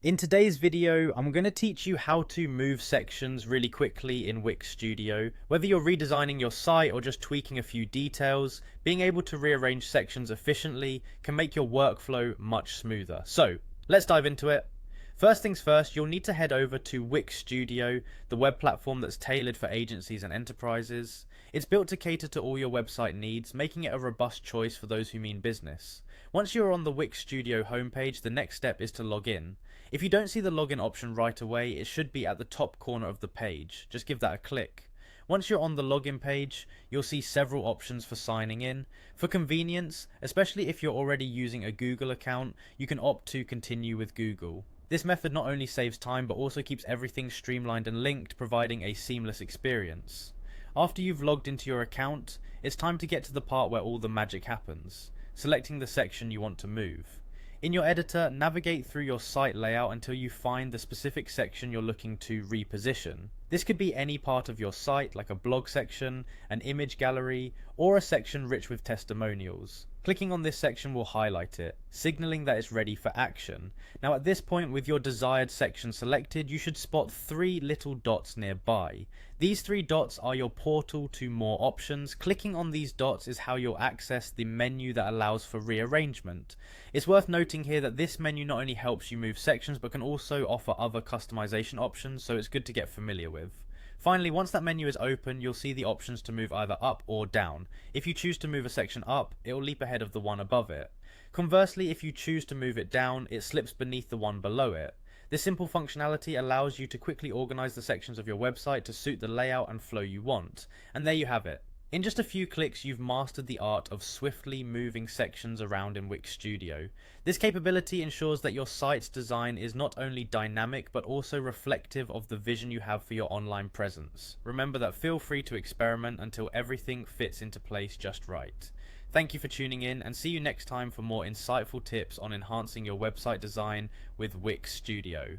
In today's video, I'm going to teach you how to move sections really quickly in Wix Studio. Whether you're redesigning your site or just tweaking a few details, being able to rearrange sections efficiently can make your workflow much smoother. So, let's dive into it. First things first, you'll need to head over to Wix Studio, the web platform that's tailored for agencies and enterprises. It's built to cater to all your website needs, making it a robust choice for those who mean business. Once you're on the Wix Studio homepage, the next step is to log in. If you don't see the login option right away, it should be at the top corner of the page. Just give that a click. Once you're on the login page, you'll see several options for signing in. For convenience, especially if you're already using a Google account, you can opt to continue with Google. This method not only saves time but also keeps everything streamlined and linked, providing a seamless experience. After you've logged into your account, it's time to get to the part where all the magic happens, selecting the section you want to move. In your editor, navigate through your site layout until you find the specific section you're looking to reposition. This could be any part of your site, like a blog section, an image gallery, or a section rich with testimonials. Clicking on this section will highlight it, signaling that it's ready for action. Now at this point, with your desired section selected, you should spot three little dots nearby. These three dots are your portal to more options. Clicking on these dots is how you'll access the menu that allows for rearrangement. It's worth noting here that this menu not only helps you move sections but can also offer other customization options, so it's good to get familiar with. Finally, once that menu is open, you'll see the options to move either up or down. If you choose to move a section up, it will leap ahead of the one above it. Conversely, if you choose to move it down, it slips beneath the one below it. This simple functionality allows you to quickly organize the sections of your website to suit the layout and flow you want. And there you have it. In just a few clicks, you've mastered the art of swiftly moving sections around in Wix Studio. This capability ensures that your site's design is not only dynamic but also reflective of the vision you have for your online presence. Remember that feel free to experiment until everything fits into place just right. Thank you for tuning in, and see you next time for more insightful tips on enhancing your website design with Wix Studio.